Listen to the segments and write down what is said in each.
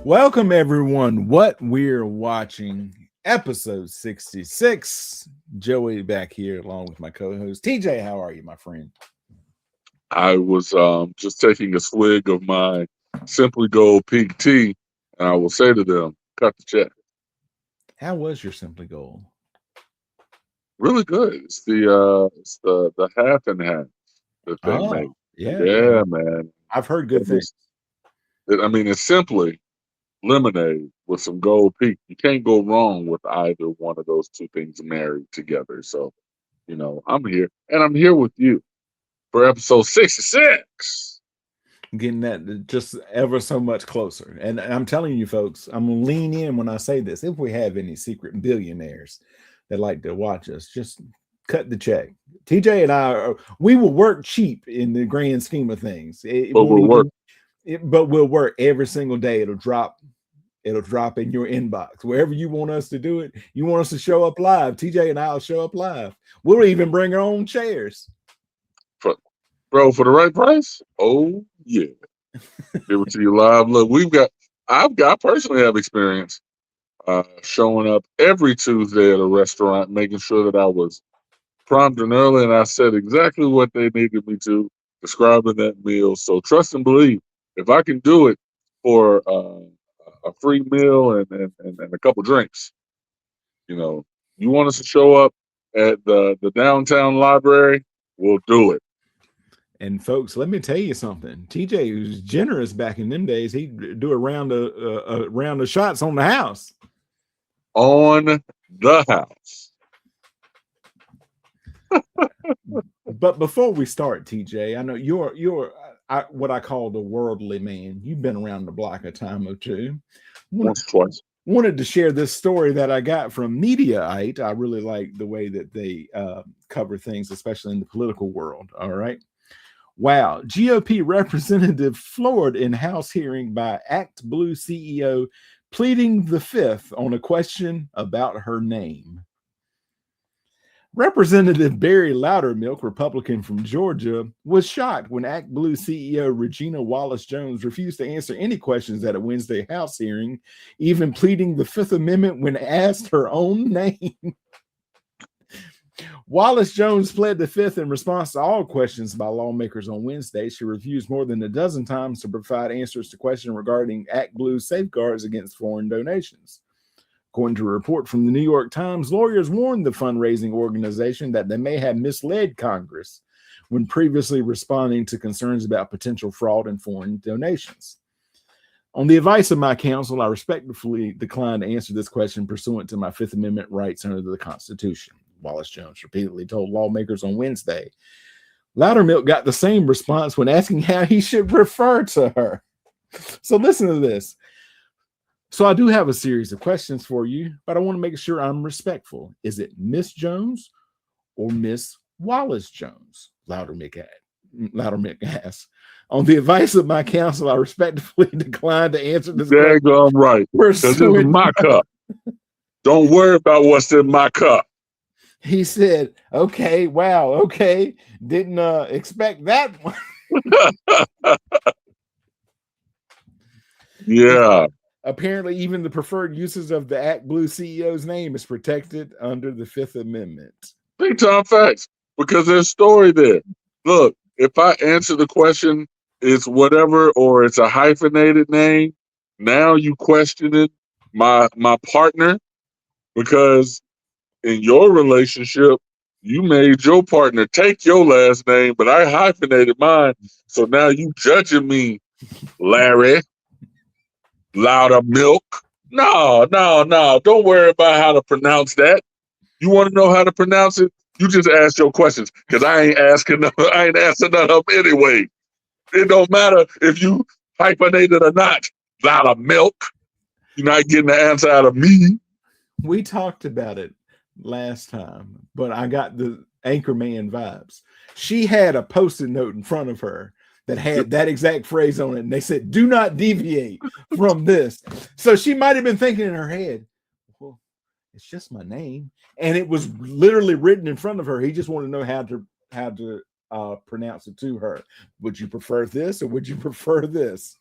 Welcome, everyone. What we're watching, episode 66. Joey back here along with my co host, TJ. How are you, my friend? I was just taking a swig of my Simply Gold pink tea, and I will say to them, cut the check. How was your Simply Gold? Really good. It's the half and half that they Oh, make. yeah, yeah. Yeah, man. I've heard good It things. was, I mean, it's simply lemonade with some gold peak. You can't go wrong with either one of those two things married together. So, I'm here, and I'm here with you for episode 66. Getting that just ever so much closer. And I'm telling you, folks, I'm going to lean in when I say this. If we have any secret billionaires that like to watch us, just cut the check. TJ and we will work cheap in the grand scheme of things. It But won't we're even working. but we'll work every single day. It'll drop in your inbox wherever you want us to do it. You want us to show up live, TJ and I'll show up live. We'll even bring our own chairs. For, bro, for the right price? Oh, yeah. Give it to you live. Look, I personally have experience showing up every Tuesday at a restaurant, making sure that I was prompt and early, and I said exactly what they needed me to, describing that meal. So trust and believe. If I can do it for a free meal and a couple drinks, you know, you want us to show up at the downtown library, we'll do it. And folks, let me tell you something. TJ was generous back in them days. He'd do a round of shots on the house. On the house. But before we start, TJ, I know you're what I call the worldly man. You've been around the block a time or two. Once or twice. Wanted to share this story that I got from Mediaite. I really like the way that they cover things, especially in the political world. All right. Wow. GOP representative floored in House hearing by Act Blue CEO pleading the fifth on a question about her name. Representative Barry Loudermilk, Republican from Georgia, was shocked when Act Blue CEO Regina Wallace Jones refused to answer any questions at a Wednesday House hearing, even pleading the Fifth Amendment when asked her own name. Wallace Jones pled the fifth in response to all questions by lawmakers on Wednesday. She refused more than a dozen times to provide answers to questions regarding Act Blue's safeguards against foreign donations. According to a report from the New York Times, lawyers warned the fundraising organization that they may have misled Congress when previously responding to concerns about potential fraud in foreign donations. On the advice of my counsel, I respectfully decline to answer this question pursuant to my Fifth Amendment rights under the Constitution, Wallace Jones repeatedly told lawmakers on Wednesday. Loudermilk got the same response when asking how he should refer to her. So listen to this. So I do have a series of questions for you, but I want to make sure I'm respectful. Is it Miss Jones or Miss Wallace Jones? Loudermilk asked. On the advice of my counsel, I respectfully decline to answer this question. Daggone right. Because this is my cup. Don't worry about what's in my cup. He said, okay, wow, okay. Didn't expect that one. Yeah. Apparently, even the preferred uses of the Act Blue CEO's name is protected under the Fifth Amendment. Big time facts. Because there's story there. Look, if I answer the question, it's whatever, or it's a hyphenated name, now you questioning my partner, because in your relationship, you made your partner take your last name, but I hyphenated mine. So now you judging me, Larry Loudermilk. No. Don't worry about how to pronounce that. You want to know how to pronounce it? You just ask your questions, because I ain't answering none of them anyway. It don't matter if you hyphenated or not. Loudermilk. You're not getting the answer out of me. We talked about it last time, but I got the Anchorman vibes. She had a post-it note in front of her that had that exact phrase on it, and they said, do not deviate from this. So she might have been thinking in her head, well, it's just my name. And it was literally written in front of her. He just wanted to know how to pronounce it to her. Would you prefer this or would you prefer this?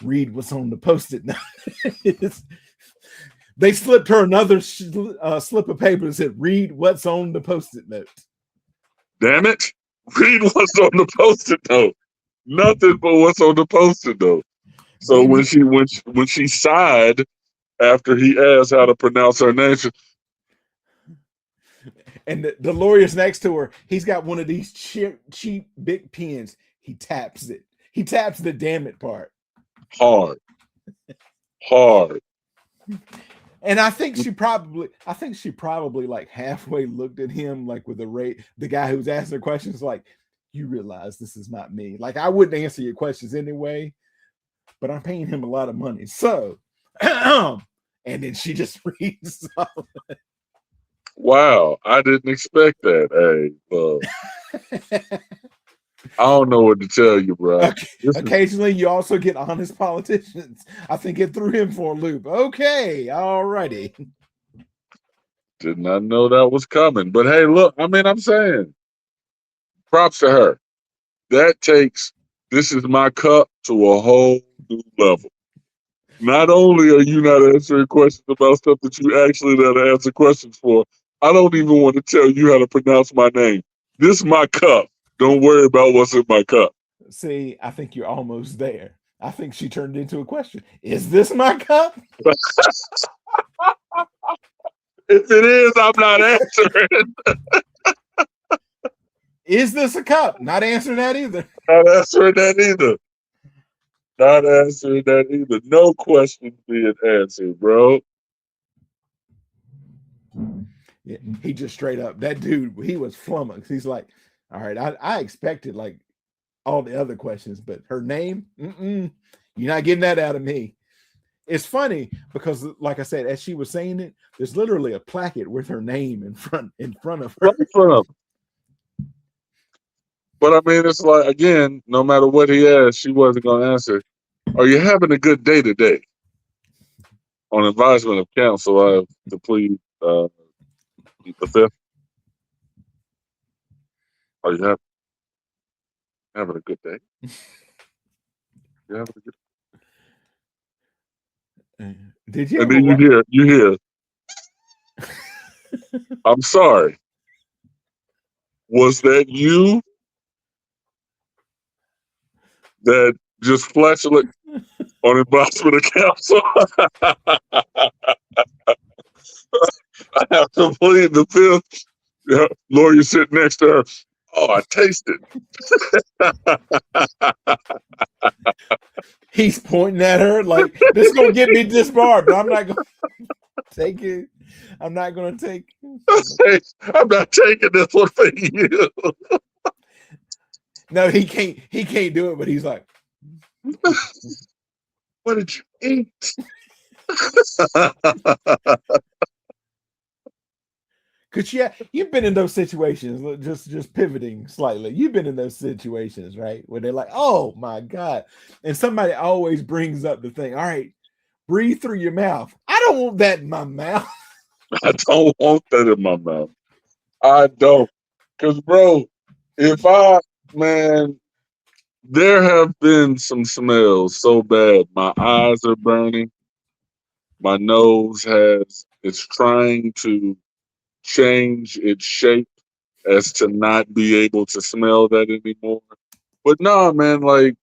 read what's on the post-it note. They slipped her another slip of paper and said, read what's on the post-it note. Damn it. Read what's on the post-it note. Nothing but what's on the post-it note. So when she sighed after he asked how to pronounce her name, and the lawyer's next to her, he's got one of these cheap big pens. He taps it. He taps the damn it part. Hard. And I think she probably like halfway looked at him like with the guy who's asking the questions, like, you realize this is not me. Like, I wouldn't answer your questions anyway, but I'm paying him a lot of money. So, and then she just reads. Wow, I didn't expect that. Hey, I don't know what to tell you, bro. Occasionally, you also get honest politicians. I think it threw him for a loop. Okay, all righty. Did not know that was coming. But hey, look, I mean, I'm saying, props to her. That takes This Is My Cup to a whole new level. Not only are you not answering questions about stuff that you actually know to answer questions for, I don't even want to tell you how to pronounce my name. This is my cup. Don't worry about what's in my cup. See, I think you're almost there. I think she turned it into a question. Is this my cup? If it is, I'm not answering. Is this a cup? Not answering that either. Not answering that either. Not answering that either. No questions being answered, bro. Yeah, he just straight up, that dude, he was flummoxed. He's like, all right, I expected like all the other questions, but her name, you're not getting that out of me. It's funny because, like I said, as she was saying it, there's literally a placket with her name in front of her. Right in front of him. But I mean, it's like, again, no matter what he asked, she wasn't going to answer. Are you having a good day today? On advisement of counsel, I have to plead the fifth. Are you having a good day? You having a good day? Did you? And then you hear. I'm sorry. Was that you that just flatulent on advisement of counsel? I have to plead the fifth. Yeah, lawyer sitting next to her. Oh, I taste it. He's pointing at her like, this is gonna get me disbarred, but I'm not gonna take it. I'm not gonna take. I'm not taking this one for you. No, he can't do it, but he's like, what did you eat? Cause yeah, you've been in those situations, just pivoting slightly. You've been in those situations, right? Where they're like, oh my God. And somebody always brings up the thing, all right, breathe through your mouth. I don't want that in my mouth. I don't want that in my mouth. I don't. Because, bro, there have been some smells so bad. My eyes are burning. My nose it's trying to change its shape as to not be able to smell that anymore. But nah, man, like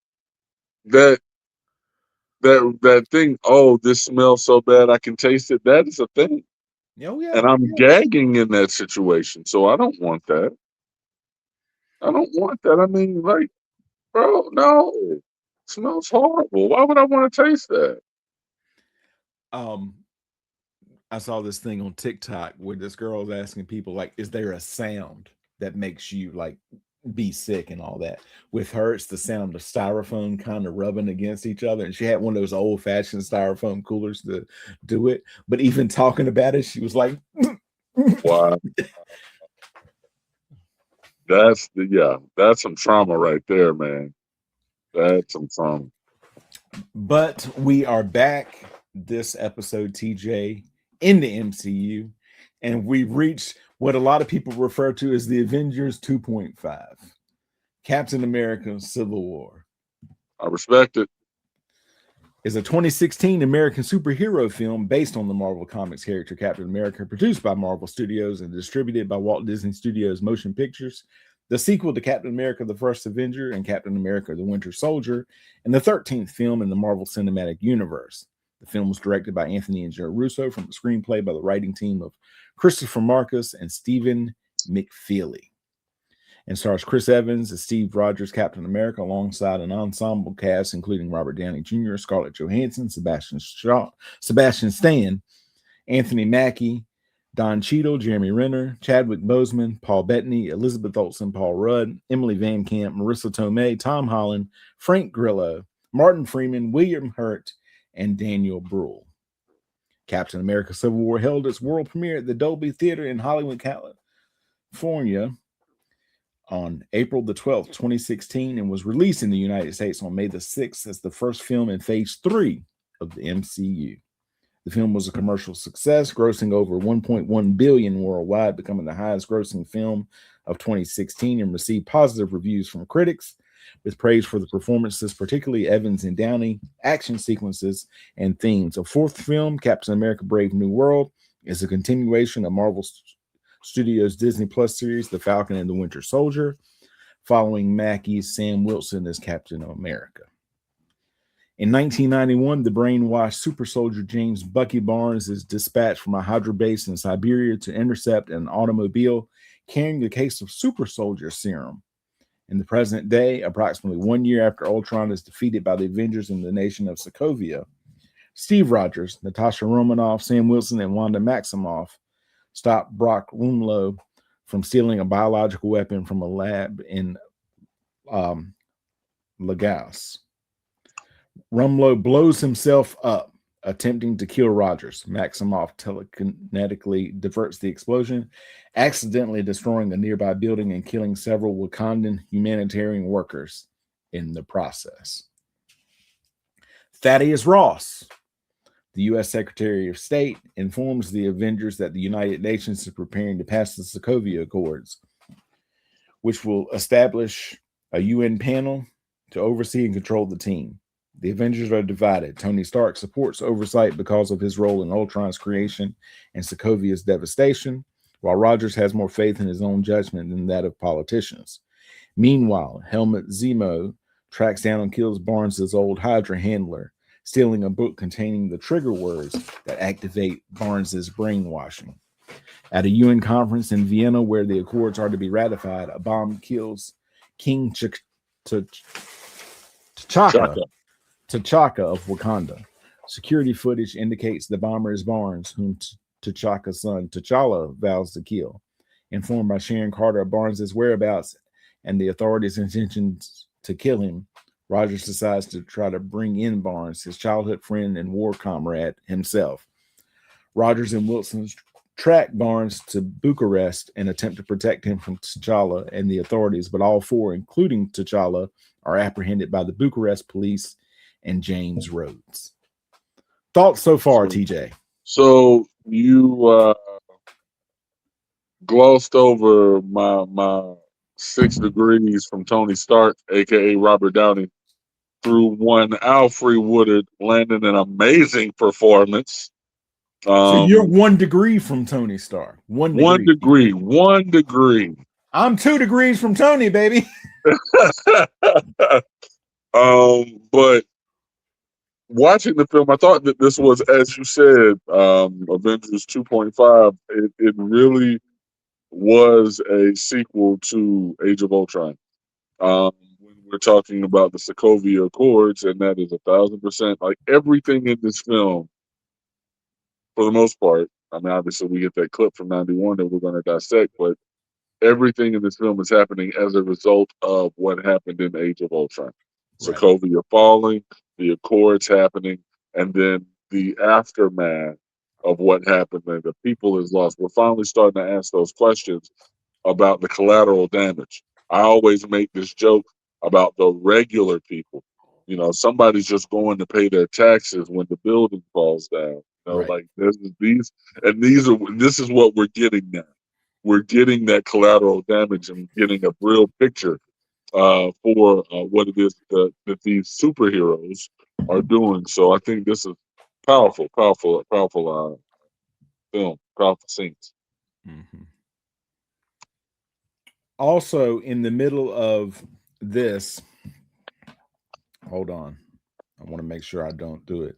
that thing, oh, this smells so bad I can taste it. That is a thing. Oh, yeah. And I'm gagging in that situation. So I don't want that. I don't want that. I mean, like, bro, no. It smells horrible. Why would I want to taste that? I saw this thing on TikTok where this girl was asking people, like, is there a sound that makes you like be sick and all that? With her, it's the sound of styrofoam kind of rubbing against each other. And she had one of those old-fashioned styrofoam coolers to do it. But even talking about it, she was like, wow. That's some trauma right there, man. That's some trauma. But we are back this episode, TJ, in the MCU, and we've reached what a lot of people refer to as the Avengers 2.5, Captain America Civil War. I respect it. is a 2016 American superhero film based on the Marvel Comics character Captain America, produced by Marvel Studios and distributed by Walt Disney Studios Motion Pictures. The sequel to Captain America: The First Avenger and Captain America: The Winter Soldier, and the 13th film in the Marvel Cinematic Universe. The film was directed by Anthony and Joe Russo from a screenplay by the writing team of Christopher Marcus and Stephen McFeely, and stars Chris Evans as Steve Rogers, Captain America, alongside an ensemble cast including Robert Downey Jr., Scarlett Johansson, Sebastian Stan, Anthony Mackie, Don Cheadle, Jeremy Renner, Chadwick Boseman, Paul Bettany, Elizabeth Olsen, Paul Rudd, Emily Van Camp, Marissa Tomei, Tom Holland, Frank Grillo, Martin Freeman, William Hurt, and Daniel Bruhl. Captain America: Civil War held its world premiere at the Dolby Theater in Hollywood, California on April the 12th, 2016, and was released in the United States on May the 6th as the first film in Phase 3 of the MCU. The film was a commercial success, grossing over $1.1 billion worldwide, becoming the highest grossing film of 2016, and received positive reviews from critics, with praise for the performances, particularly Evans and Downey, action sequences, and themes. A fourth film, Captain America: Brave New World, is a continuation of Marvel Studios' Disney Plus series, The Falcon and the Winter Soldier, following Mackie's Sam Wilson as Captain America. In 1991, the brainwashed super soldier James Bucky Barnes is dispatched from a Hydra base in Siberia to intercept an automobile carrying a case of super soldier serum. In the present day, approximately 1 year after Ultron is defeated by the Avengers in the nation of Sokovia, Steve Rogers, Natasha Romanoff, Sam Wilson, and Wanda Maximoff stop Brock Rumlow from stealing a biological weapon from a lab in Lagos. Rumlow blows himself up, attempting to kill Rogers. Maximoff telekinetically diverts the explosion, accidentally destroying a nearby building and killing several Wakandan humanitarian workers in the process. Thaddeus Ross, the U.S. Secretary of State, informs the Avengers that the United Nations is preparing to pass the Sokovia Accords, which will establish a UN panel to oversee and control the team. The Avengers are divided. Tony Stark supports oversight because of his role in Ultron's creation and Sokovia's devastation, while Rogers has more faith in his own judgment than that of politicians. Meanwhile, Helmut Zemo tracks down and kills Barnes' old Hydra handler, stealing a book containing the trigger words that activate Barnes' brainwashing. At a UN conference in Vienna where the accords are to be ratified, a bomb kills King T'Chaka of Wakanda. Security footage indicates the bomber is Barnes, whom T'Chaka's son T'Challa vows to kill. Informed by Sharon Carter of Barnes' whereabouts and the authorities' intentions to kill him, Rogers decides to try to bring in Barnes, his childhood friend and war comrade himself. Rogers and Wilson track Barnes to Bucharest and attempt to protect him from T'Challa and the authorities, but all four, including T'Challa, are apprehended by the Bucharest police and James Rhodes. Thoughts so far, TJ? So you glossed over my 6 degrees from Tony Stark, aka Robert Downey, through one Alfred Woodard landing an amazing performance. So you're 1 degree from Tony Stark. 1 degree. 1 degree. I'm 2 degrees from Tony, baby. But watching the film, I thought that this was, as you said, Avengers 2.5. It really was a sequel to Age of Ultron. When we're talking about the Sokovia Accords, and that is 1,000%. Like everything in this film, for the most part, I mean, obviously we get that clip from '91 that we're going to dissect, but everything in this film is happening as a result of what happened in Age of Ultron. Right. Sokovia falling, the Accords happening, and then the aftermath of what happened and the people is lost. We're finally starting to ask those questions about the collateral damage. I always make this joke about the regular people. You know, somebody's just going to pay their taxes when the building falls down. You know, right. Like this is what we're getting now. We're getting that collateral damage and getting a real picture for what it is that these superheroes are doing. So I think this is powerful film, powerful scenes. Mm-hmm. Also, in the middle of this, hold on, I want to make sure I don't do it.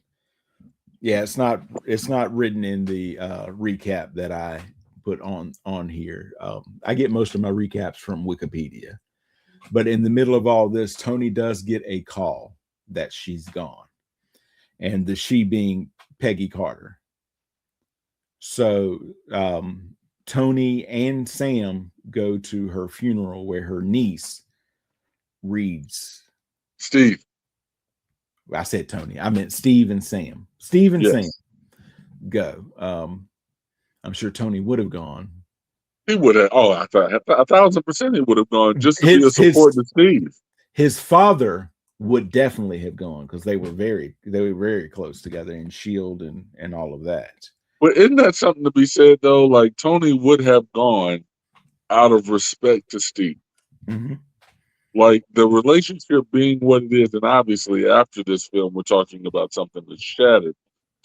Yeah, it's not written in the recap that I put on here. I get most of my recaps from Wikipedia, but in the middle of all this, Tony does get a call that she's gone, and the she being Peggy Carter. So Tony and Sam go to her funeral where her niece reads. Steve. I said Tony. I meant Steve and Sam. Steve and Sam go. I'm sure Tony would have gone. He would have. Oh, I thought 1,000% he would have gone just to be a support to Steve. His father would definitely have gone because they were very close together in Shield and all of that. But isn't that something to be said though? Like Tony would have gone out of respect to Steve. Mm-hmm. Like the relationship being what it is, and obviously after this film, we're talking about something that's shattered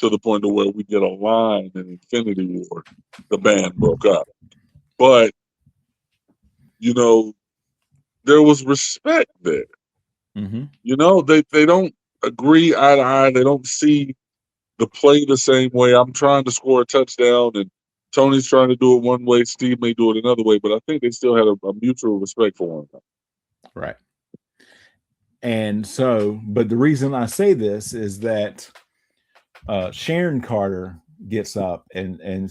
to the point of where we get a line in Infinity War, the band broke up. But you know, there was respect there. Mm-hmm. You know, they don't agree eye to eye. They don't see the play the same way. I'm trying to score a touchdown, and Tony's trying to do it one way. Steve may do it another way, but I think they still had a mutual respect for one another. Right. And so, but the reason I say this is that Sharon Carter gets up and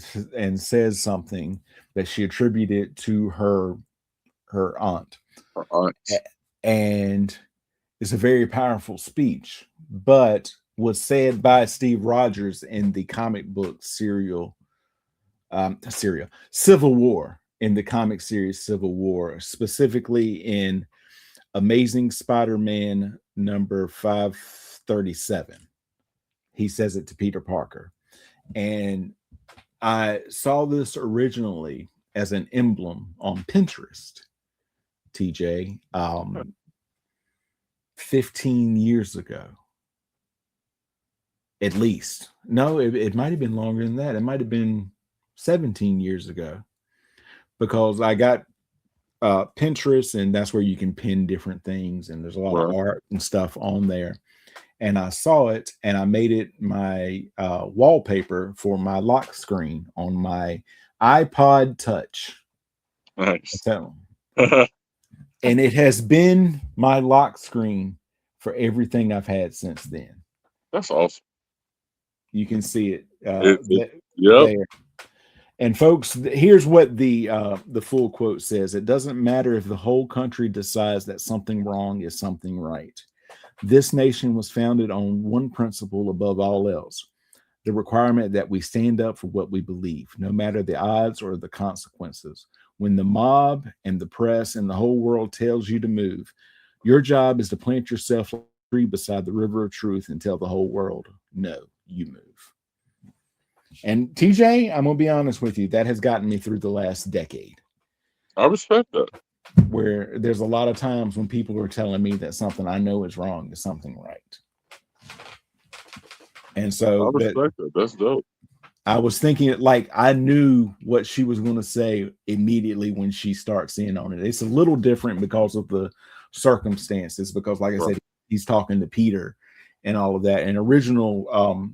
says something that she attributed to her aunt. Her aunt. And it's a very powerful speech, but was said by Steve Rogers in the comic book Civil War, in the comic series Civil War, specifically in Amazing Spider-Man number 537. He says it to Peter Parker. And I saw this originally as an emblem on Pinterest, TJ, 15 years ago. At least. No, it might have been longer than that. It might have been 17 years ago. Because I got Pinterest, and that's where you can pin different things, and there's a lot of art and stuff on there. And I saw it, and I made it my wallpaper for my lock screen on my iPod Touch. Nice. And it has been my lock screen for everything I've had since then. That's awesome. You can see it. Yep. There. And folks, here's what the full quote says. It doesn't matter if the whole country decides that something wrong is something right. This nation was founded on one principle above all else, the requirement that we stand up for what we believe, no matter the odds or the consequences. When the mob and the press and the whole world tells you to move, your job is to plant yourself a tree beside the river of truth and tell the whole world, no, you move. And TJ, I'm going to be honest with you, that has gotten me through the last decade. I respect that. Where there's a lot of times when people are telling me that something I know is wrong is something right. And so I respect that. That's dope. I was thinking, like, I knew what she was going to say immediately when she starts in on it. It's a little different because of the circumstances, because like I said, he's talking to Peter and all of that. And original,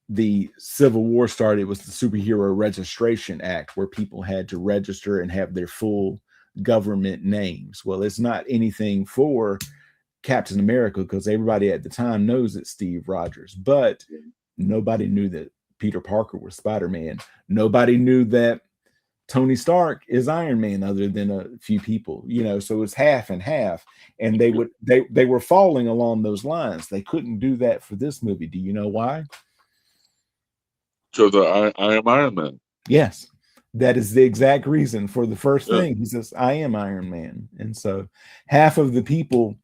the Civil War started was the Superhero Registration Act, where people had to register and have their full government names. Well, it's not anything for Captain America because everybody at the time knows it's Steve Rogers, but nobody knew that Peter Parker was Spider-Man. Nobody knew that Tony Stark is Iron Man other than a few people, you know, so it's half and half. And they were falling along those lines. They couldn't do that for this movie. Do you know why? So I am Iron Man. Yes, that is the exact reason. For the first thing, he says, I am Iron Man. And so half of the people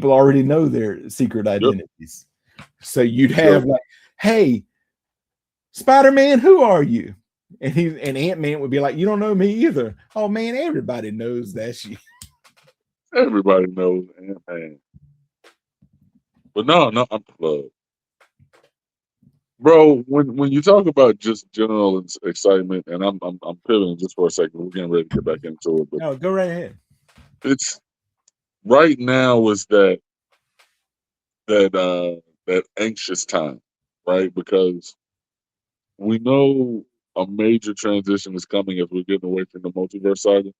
already know their secret identities. So you'd have like, hey, Spider-Man, who are you? And Ant-Man would be like, you don't know me either. Oh man, everybody knows that shit. Everybody knows Ant-Man. But no, bro. When you talk about just general excitement, and I'm pivoting just for a second. We're getting ready to get back into it, but No, go right ahead. it's right now is that anxious time, right? Because we know a major transition is coming as we're getting away from the multiverse saga,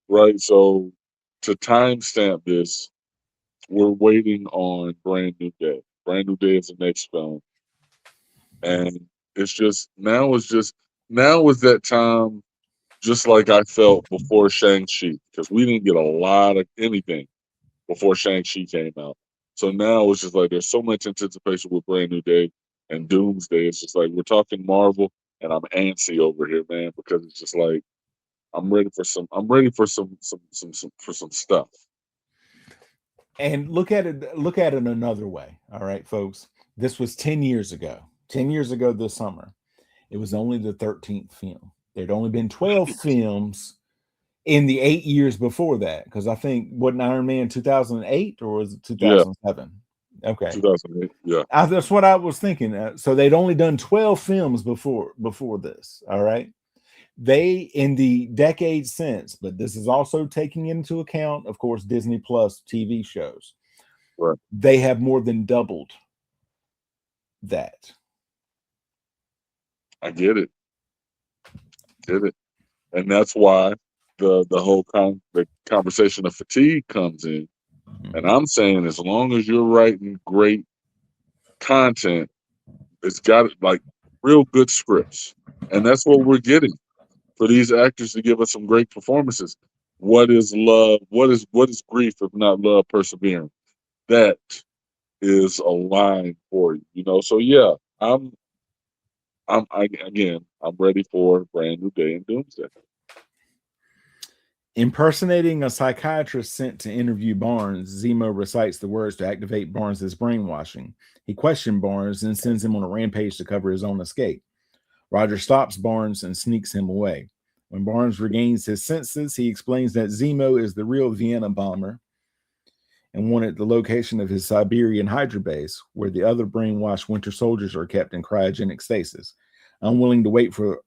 right? So to timestamp this, we're waiting on Brand New Day. Brand New Day is the next film, and it's just now is that time, just like I felt before Shang-Chi, because we didn't get a lot of anything before Shang-Chi came out. So now it's just like there's so much anticipation with Brand New Day and Doomsday. It's just like we're talking Marvel, and I'm antsy over here, man, because it's just like I'm ready for some stuff. And look at it another way. All right, folks. This was 10 years ago. 10 years ago this summer. It was only the 13th film. There'd only been 12 films in the 8 years before that. Because I think, wasn't Iron Man 2008 or was it Yeah, 2007? Okay. 2008. Yeah, That's what I was thinking. So they'd only done 12 films before this. All right. They, in the decades since, but this is also taking into account, of course, Disney Plus TV shows. right. They have more than doubled that. I get it, and that's why the conversation of fatigue comes in. And I'm saying, as long as you're writing great content, it's got like real good scripts, and that's what we're getting for these actors to give us some great performances. What is love? What is grief if not love persevering? That is a line for you, you know. So yeah, I'm ready for Brand New Day and Doomsday. Impersonating a psychiatrist sent to interview Barnes, Zemo recites the words to activate Barnes' brainwashing. He questions Barnes and sends him on a rampage to cover his own escape. Roger stops Barnes and sneaks him away. When Barnes regains his senses, he explains that Zemo is the real Vienna bomber and wanted the location of his Siberian Hydra base, where the other brainwashed Winter soldiers are kept in cryogenic stasis. Unwilling to wait for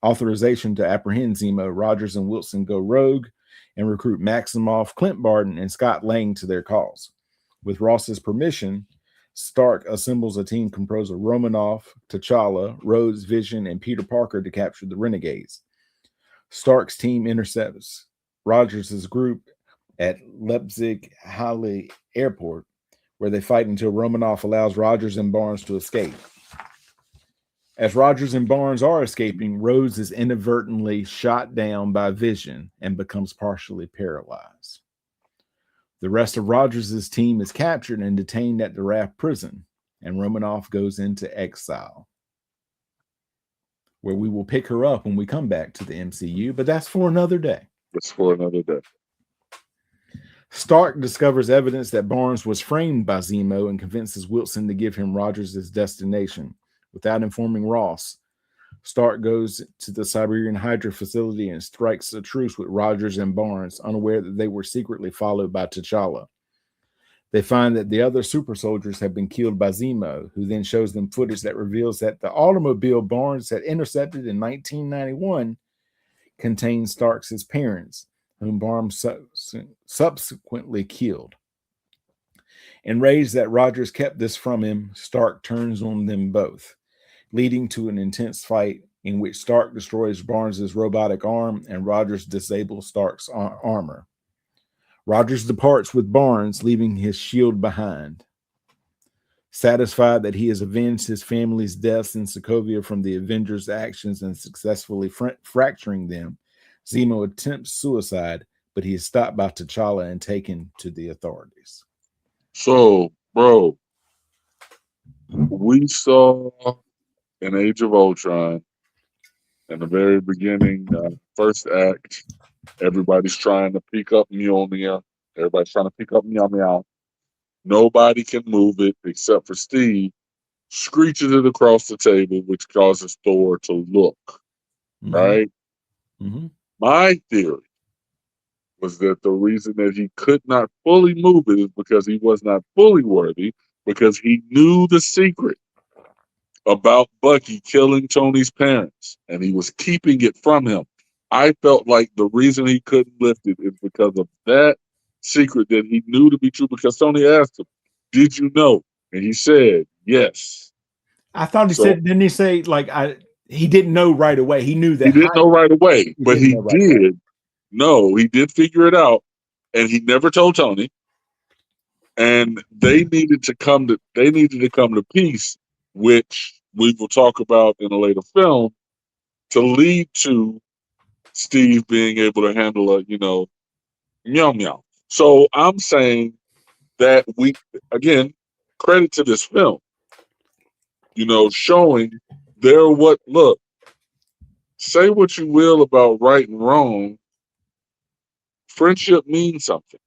authorization to apprehend Zemo, Rogers and Wilson go rogue and recruit Maximoff, Clint Barton, and Scott Lang to their cause. With Ross's permission, Stark assembles a team composed of Romanoff, T'Challa, Rhodes, Vision, and Peter Parker to capture the Renegades. Stark's team intercepts Rogers' group at Leipzig Halle Airport, where they fight until Romanoff allows Rogers and Barnes to escape. As Rogers and Barnes are escaping, Rhodes is inadvertently shot down by Vision and becomes partially paralyzed. The rest of Rogers' team is captured and detained at the Raft prison, and Romanoff goes into exile, where we will pick her up when we come back to the MCU, but that's for another day. It's for another day. Stark discovers evidence that Barnes was framed by Zemo and convinces Wilson to give him Rogers' destination. Without informing Ross, Stark goes to the Siberian Hydra facility and strikes a truce with Rogers and Barnes, unaware that they were secretly followed by T'Challa. They find that the other super soldiers have been killed by Zemo, who then shows them footage that reveals that the automobile Barnes had intercepted in 1991 contains Stark's parents, whom Barnes subsequently killed. Enraged that Rogers kept this from him, Stark turns on them both, leading to an intense fight in which Stark destroys Barnes' robotic arm and Rogers disables Stark's armor. Rogers departs with Barnes, leaving his shield behind. Satisfied that he has avenged his family's deaths in Sokovia from the Avengers' actions and successfully fracturing them, Zemo attempts suicide, but he is stopped by T'Challa and taken to the authorities. So, bro, we saw in Age of Ultron, in the very beginning, first act, everybody's trying to pick up Mjolnir. Everybody's trying to pick up Meow. Nobody can move it except for Steve. Screeches it across the table, which causes Thor to look. Mm-hmm. Right? Mm-hmm. My theory was that the reason that he could not fully move it is because he was not fully worthy, because he knew the secret about Bucky killing Tony's parents, and he was keeping it from him. I felt like the reason he couldn't lift it is because of that secret that he knew to be true, because Tony asked him, "Did you know?" And he said, "Yes." I thought he So said, didn't he say he didn't know right away. He knew that he didn't know right away, he but didn't he know right away. did know. He did figure it out, and he never told Tony. And they needed to come to peace, which we will talk about in a later film, to lead to Steve being able to handle a, meow meow. So I'm saying that again, credit to this film, showing look, say what you will about right and wrong, friendship means something.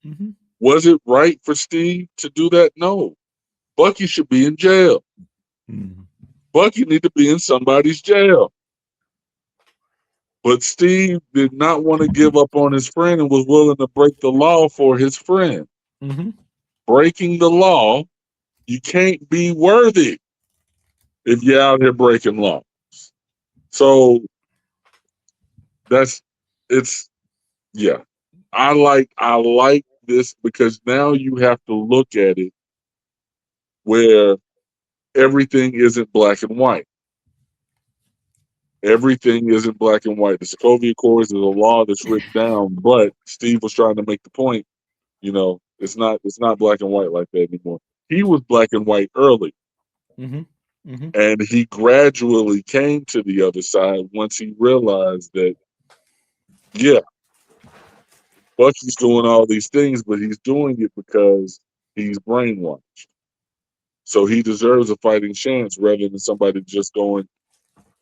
Mm-hmm. Was it right for Steve to do that? No. Bucky should be in jail. Mm-hmm. Bucky need to be in somebody's jail. But Steve did not want to give up on his friend and was willing to break the law for his friend. Mm-hmm. Breaking the law, you can't be worthy if you're out here breaking laws. So yeah. I like this because now you have to look at it where everything isn't black and white. Everything isn't black and white. The Sokovia Accords is a law that's written down, but Steve was trying to make the point, it's not black and white like that anymore. He was black and white early. Mm-hmm. Mm-hmm. And he gradually came to the other side once he realized that, yeah, Bucky's doing all these things, but he's doing it because he's brainwashed. So he deserves a fighting chance rather than somebody just going,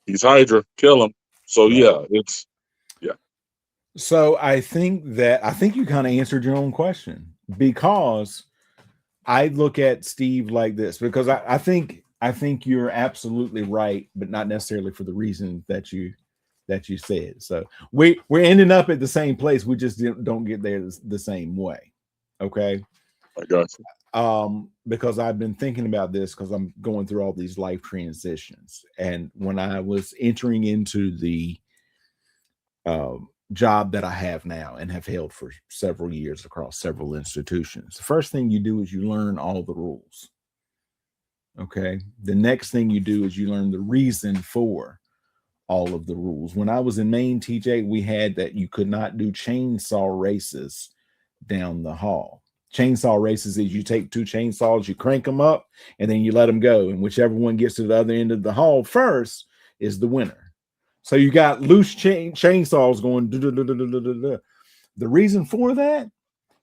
he's Hydra, kill him. So Right. yeah. So I think you kind of answered your own question, because I look at Steve like this, because I think you're absolutely right, but not necessarily for the reason that you said. So we're ending up at the same place. We just don't get there the same way. Okay. I got you. Because I've been thinking about this because I'm going through all these life transitions. And when I was entering into the job that I have now and have held for several years across several institutions, the first thing you do is you learn all the rules. Okay. The next thing you do is you learn the reason for all of the rules. When I was in Maine, TJ, we had that you could not do chainsaw races down the hall. Chainsaw races is you take two chainsaws, you crank them up, and then you let them go. And whichever one gets to the other end of the hall first is the winner. So you got loose chainsaws going. The reason for that,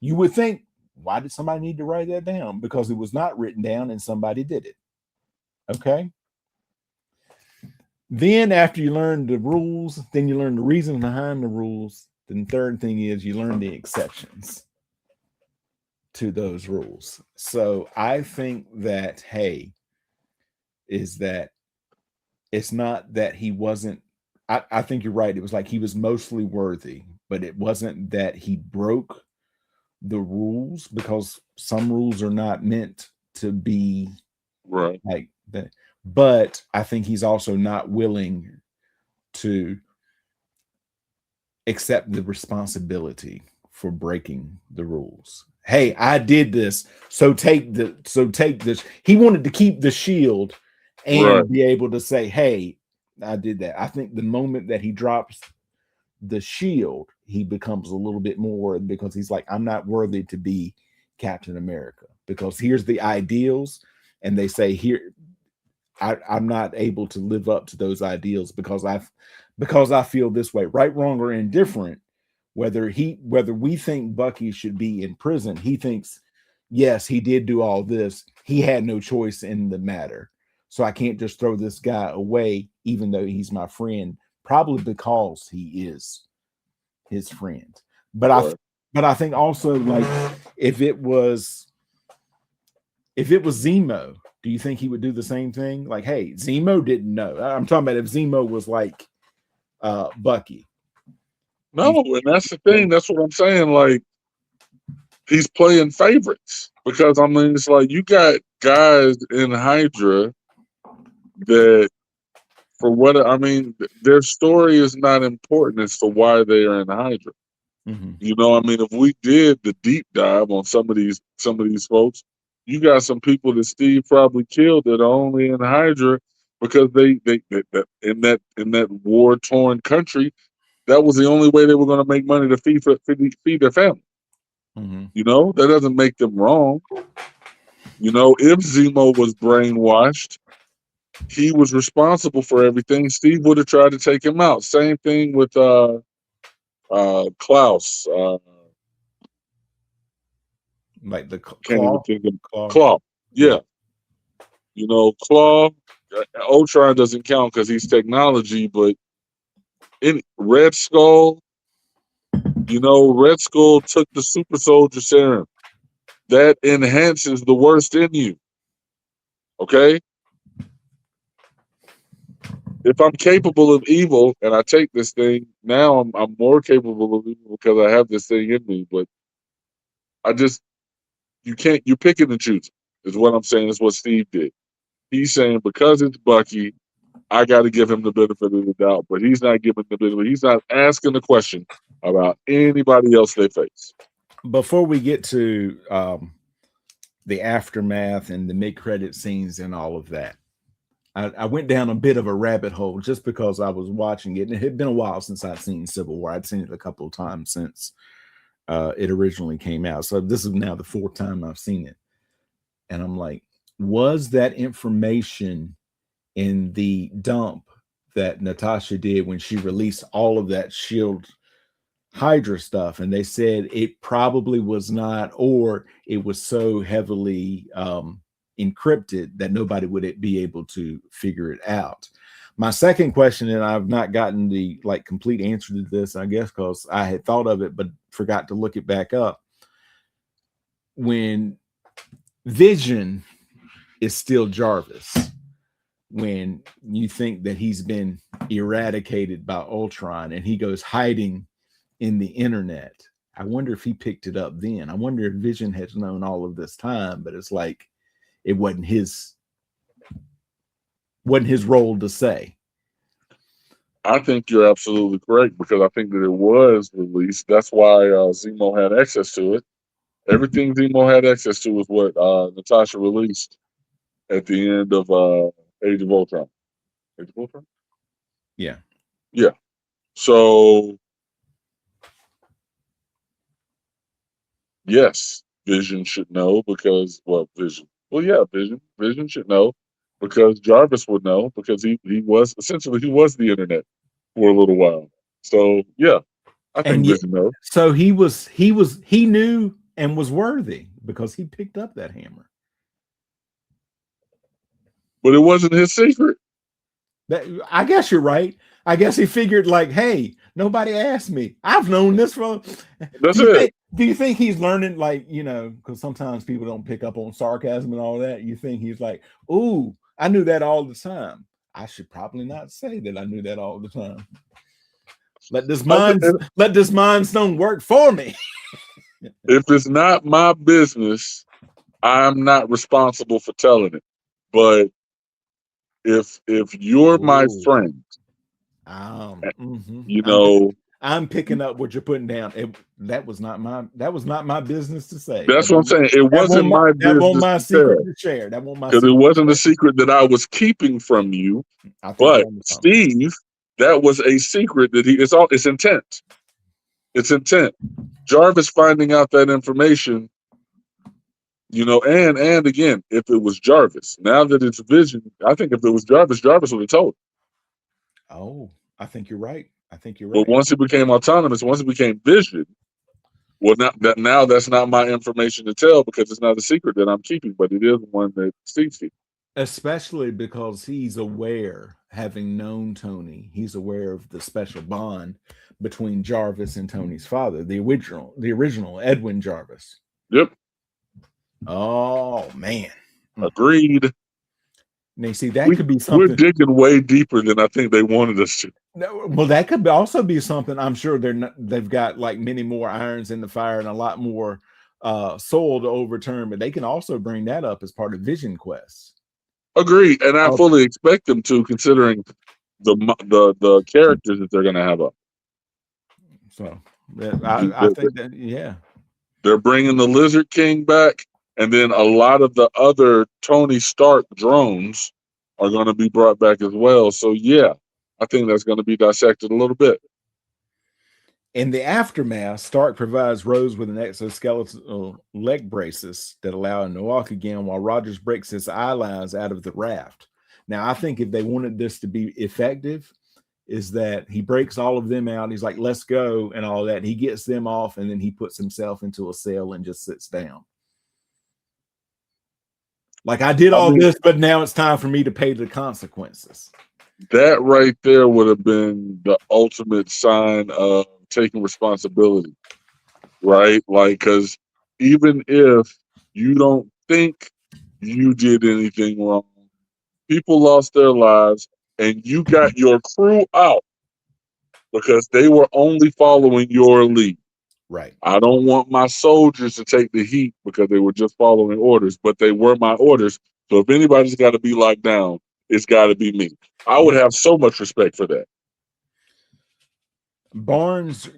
you would think, why did somebody need to write that down? Because it was not written down and somebody did it. Okay. Then after you learn the rules, then you learn the reason behind the rules. Then the third thing is you learn the exceptions to those rules. So I think that, is that it's not that he wasn't, I think you're right. It was like he was mostly worthy, but it wasn't that he broke the rules, because some rules are not meant to be right like that. But I think he's also not willing to accept the responsibility for breaking the rules. Hey, I did this, so take this. He wanted to keep the shield and be able to say, hey, I did that. I think the moment that he drops the shield, he becomes a little bit more, because he's like, I'm not worthy to be Captain America, because here's the ideals, and they say here, I'm not able to live up to those ideals because I feel this way, right, wrong, or indifferent. Whether we think Bucky should be in prison, he thinks, yes, he did do all this. He had no choice in the matter. So I can't just throw this guy away, even though he's my friend, probably because he is his friend. But I think also, like, if it was Zemo, do you think he would do the same thing? Like, hey, Zemo didn't know. I'm talking about if Zemo was like Bucky. No, and that's the thing. That's what I'm saying. Like, he's playing favorites because I mean, it's like you got guys in Hydra that, for what I mean, their story is not important as to why they are in Hydra. Mm-hmm. You know, I mean, if we did the deep dive on some of these folks, you got some people that Steve probably killed that are only in Hydra because they in that war torn country, that was the only way they were going to make money to feed their family. Mm-hmm. You know, that doesn't make them wrong. You know, if Zemo was brainwashed, he was responsible for everything. Steve would have tried to take him out. Same thing with Klaus. Like the Can't even Claw. think of Claw. Claw. Yeah. You know, Claw. Ultron doesn't count because he's technology, but in Red Skull, you know, Red Skull took the super soldier serum. That enhances the worst in you. Okay? If I'm capable of evil and I take this thing, now I'm more capable of evil because I have this thing in me. But you're picking and choosing, is what I'm saying. Is what Steve did. He's saying because it's Bucky, I got to give him the benefit of the doubt, but he's not giving the benefit. He's not asking the question about anybody else they face. Before we get to the aftermath and the mid-credit scenes and all of that, I went down a bit of a rabbit hole just because I was watching it. And it had been a while since I'd seen Civil War. I'd seen it a couple of times since it originally came out. So this is now the fourth time I've seen it. And I'm like, was that information in the dump that Natasha did when she released all of that Shield Hydra stuff? And they said it probably was not, or it was so heavily encrypted that nobody would be able to figure it out. My second question, and I've not gotten the complete answer to this, I guess, because I had thought of it but forgot to look it back up. When Vision is still Jarvis, when you think that he's been eradicated by Ultron and he goes hiding in the internet, I wonder if he picked it up then. I wonder if Vision has known all of this time, but it's like it wasn't his role to say. I think you're absolutely correct because I think that it was released. That's why Zemo had access to it. Everything Zemo had access to was what Natasha released at the end of Age of Ultron. Age of Ultron? Yeah. Yeah. So, yes, Vision should know because, Vision. Well, yeah, Vision should know because Jarvis would know because he was the internet for a little while. So, yeah, I think Vision knows. So he knew and was worthy because he picked up that hammer. But it wasn't his secret. I guess you're right. I guess he figured hey, nobody asked me. I've known this for. That's it. Do you think he's learning, because sometimes people don't pick up on sarcasm and all that? You think he's like, ooh, I knew that all the time. I should probably not say that I knew that all the time. Let this mind stone work for me. If it's not my business, I'm not responsible for telling it. But if you're my friend, you know, I'm picking up what you're putting down. That was not my business to say. That's what I'm saying. It wasn't my business. That wasn't my secret to share. That wasn't my because it wasn't a secret that I was keeping from you. But Steve, that was a secret that it's intent. It's intent. Jarvis finding out that information, you know, and again, if it was Jarvis, now that it's Vision, I think if it was Jarvis would have told. Oh, I think you're right. But once it became autonomous, once it became Vision, well, now that's not my information to tell because it's not a secret that I'm keeping, but it is one that Steve's keeping. Especially because he's aware, having known Tony, he's aware of the special bond between Jarvis and Tony's father, the original Edwin Jarvis. Yep. Oh man. Agreed. Now, see, that could be something. We're digging way deeper than I think they wanted us to. Well, that could also be something. I'm sure they've got like many more irons in the fire and a lot more soul to overturn, but they can also bring that up as part of Vision Quest. Agreed, and I fully expect them to, considering the characters that they're going to have up. So I think that, yeah, they're bringing the Lizard King back, and then a lot of the other Tony Stark drones are going to be brought back as well. So yeah, I think that's going to be dissected a little bit. In the aftermath, Stark provides Rose with an exoskeletal leg braces that allow him to walk again, while Rogers breaks his eye lines out of the raft. Now, I think if they wanted this to be effective, is that he breaks all of them out. He's like, let's go, and all that. He gets them off, and then he puts himself into a cell and just sits down. Like, I did all this, but now it's time for me to pay the consequences. That right there would have been the ultimate sign of taking responsibility, right? Like, because even if you don't think you did anything wrong, people lost their lives, and you got your crew out because they were only following your lead. Right. I don't want my soldiers to take the heat because they were just following orders, but they were my orders. So if anybody's got to be locked down, it's got to be me. I would have so much respect for that. Barnes,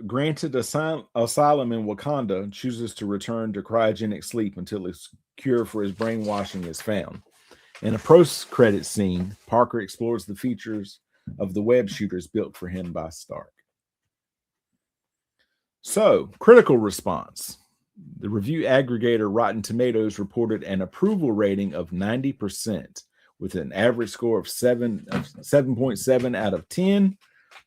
granted asylum in Wakanda, chooses to return to cryogenic sleep until his cure for his brainwashing is found. In a post-credit scene, Parker explores the features of the web shooters built for him by Stark. So, critical response. The review aggregator Rotten Tomatoes reported an approval rating of 90%, with an average score of 7.7 out of 10,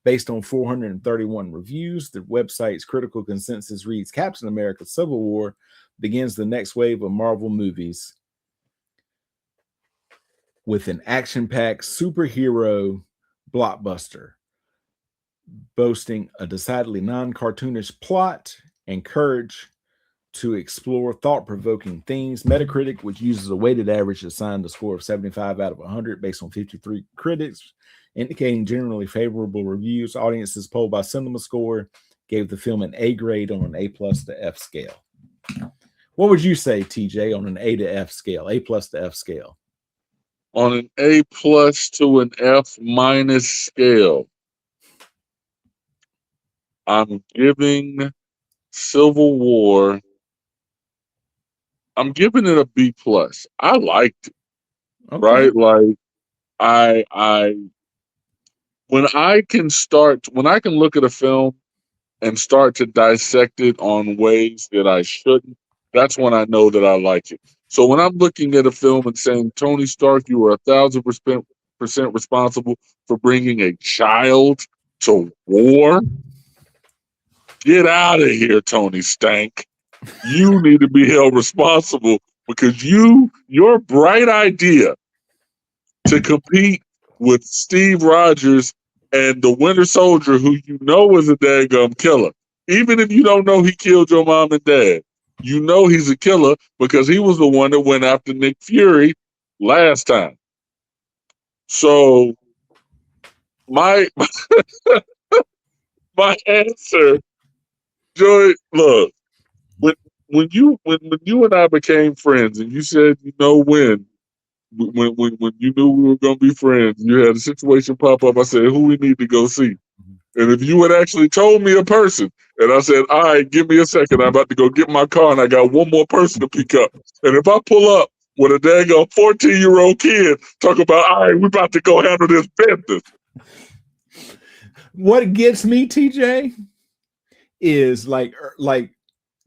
based on 431 reviews. The website's critical consensus reads, Captain America Civil War begins the next wave of Marvel movies with an action-packed superhero blockbuster, boasting a decidedly non-cartoonish plot and courage to explore thought-provoking themes. Metacritic, which uses a weighted average, assigned a score of 75 out of 100 based on 53 critics, indicating generally favorable reviews. Audiences polled by CinemaScore gave the film an A grade on an A+ to F scale. What would you say, TJ, on an A to F scale, A+ to F scale? On an A+ to an F- scale, I'm giving Civil War, I'm giving it a B+. I liked it. Okay. Right? Like, when I can look at a film and start to dissect it on ways that I shouldn't, that's when I know that I like it. So when I'm looking at a film and saying, Tony Stark, you were 1,000% responsible for bringing a child to war, get out of here, Tony Stank. You need to be held responsible because your bright idea to compete with Steve Rogers and the Winter Soldier, who you know is a daggum killer, even if you don't know he killed your mom and dad, you know he's a killer because he was the one that went after Nick Fury last time. So my answer, Joy, look, when you and I became friends, and you said, you know, when you knew we were gonna be friends, you had a situation pop up. I said, who we need to go see? And if you had actually told me a person, and I said, all right, give me a second, I'm about to go get my car, and I got one more person to pick up. And if I pull up with a daggone 14-year-old kid, talk about, all right, we're about to go handle this business. What gets me, TJ, is like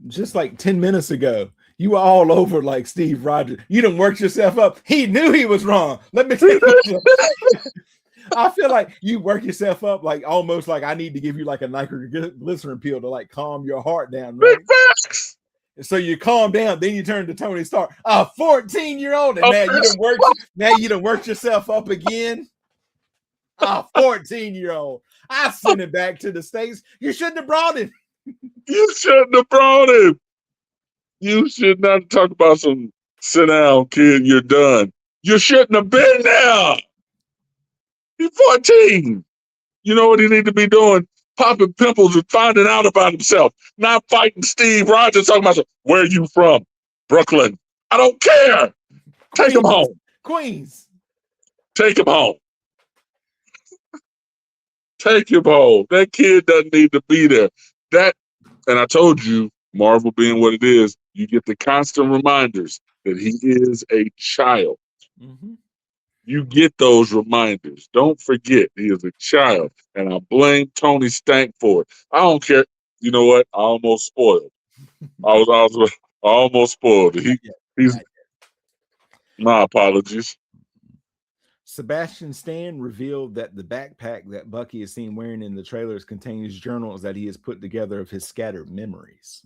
just like 10 minutes ago, you were all over like Steve Rogers. You done worked yourself up. He knew he was wrong. Let me tell you. I feel like you work yourself up like almost like I need to give you like a nitroglycerin pill to like calm your heart down, right? So you calm down, then you turn to Tony Stark, a 14-year-old, and now you done worked yourself up again. A 14-year-old. I sent it back to the States. You shouldn't have brought him. You shouldn't have brought him. You should not talk about some sit down, kid, you're done. You shouldn't have been there. You're 14. You know what he need to be doing? Popping pimples and finding out about himself. Not fighting Steve Rogers talking about, where are you from? Brooklyn. I don't care. Take him home. Queens. Take him home. Take him home. That kid doesn't need to be there. And I told you, Marvel being what it is, you get the constant reminders that he is a child. Mm-hmm. You get those reminders. Don't forget, he is a child. And I blame Tony Stank for it. I don't care. You know what? I almost spoiled. I almost spoiled it. My apologies. Sebastian Stan revealed that the backpack that Bucky is seen wearing in the trailers contains journals that he has put together of his scattered memories.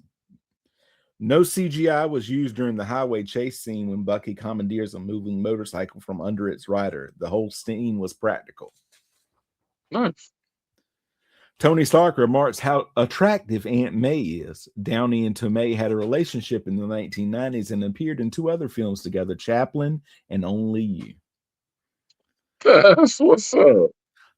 No CGI was used during the highway chase scene when Bucky commandeers a moving motorcycle from under its rider. The whole scene was practical. Nice. Tony Stark remarks how attractive Aunt May is. Downey and Tomei had a relationship in the 1990s and appeared in 2 other films together, Chaplin and Only You. That's what's up.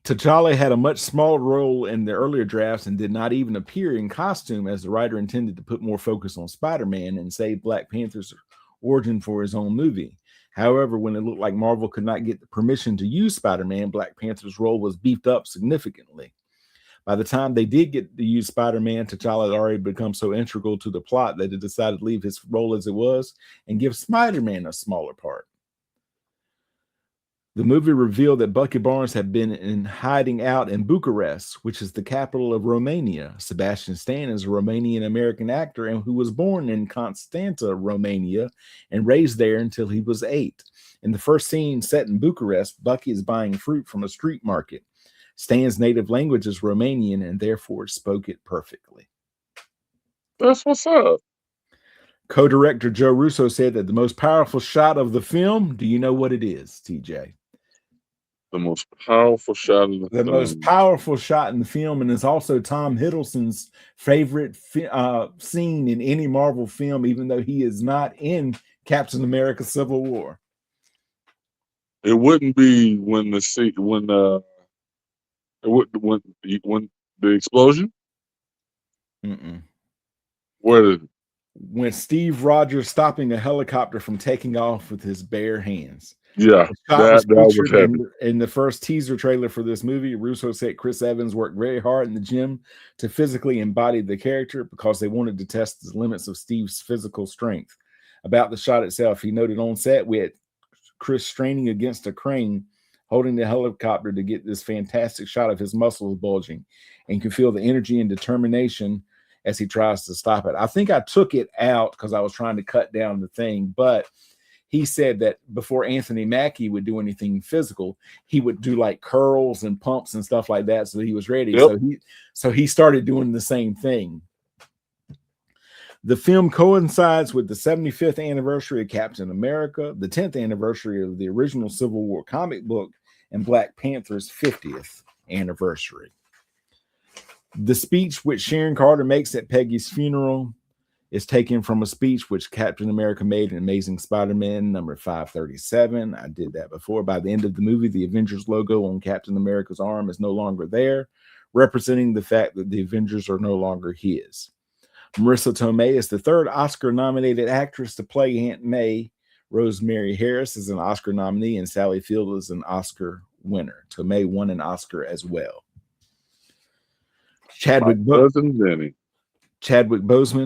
T'Challa had a much smaller role in the earlier drafts and did not even appear in costume, as the writer intended to put more focus on Spider-Man and save Black Panther's origin for his own movie. However, when it looked like Marvel could not get the permission to use Spider-Man, Black Panther's role was beefed up significantly. By the time they did get to use Spider-Man, T'Challa had already become so integral to the plot that they decided to leave his role as it was and give Spider-Man a smaller part. The movie revealed that Bucky Barnes had been in hiding out in Bucharest, which is the capital of Romania. Sebastian Stan is a Romanian-American actor and who was born in Constanta, Romania, and raised there until he was 8. In the first scene set in Bucharest, Bucky is buying fruit from a street market. Stan's native language is Romanian and therefore spoke it perfectly. That's what's up. Co-director Joe Russo said that the most powerful shot of the film, do you know what it is, TJ? The most powerful shot in the film. Most powerful shot in the film, and it's also Tom Hiddleston's favorite scene in any Marvel film, even though he is not in Captain America: Civil War. It wouldn't be when the explosion. When Steve Rogers stopping a helicopter from taking off with his bare hands. Yeah, that was heavy. In the first teaser trailer for this movie, Russo said Chris Evans worked very hard in the gym to physically embody the character because they wanted to test the limits of Steve's physical strength. About the shot itself, he noted on set we had Chris straining against a crane, holding the helicopter to get this fantastic shot of his muscles bulging, and you can feel the energy and determination as he tries to stop it. I think I took it out because I was trying to cut down the thing, but he said that before Anthony Mackie would do anything physical, he would do like curls and pumps and stuff like that, so he was ready. Yep. So he started doing the same thing. The film coincides with the 75th anniversary of Captain America, the 10th anniversary of the original Civil War comic book, and Black Panther's 50th anniversary. The speech which Sharon Carter makes at Peggy's funeral is taken from a speech which Captain America made in Amazing Spider-Man number 537. I did that before. By the end of the movie, the Avengers logo on Captain America's arm is no longer there, representing the fact that the Avengers are no longer his. Marissa Tomei is the 3rd Oscar-nominated actress to play Aunt May. Rosemary Harris is an Oscar nominee, and Sally Field is an Oscar winner. Tomei won an Oscar as well. Chadwick Boseman,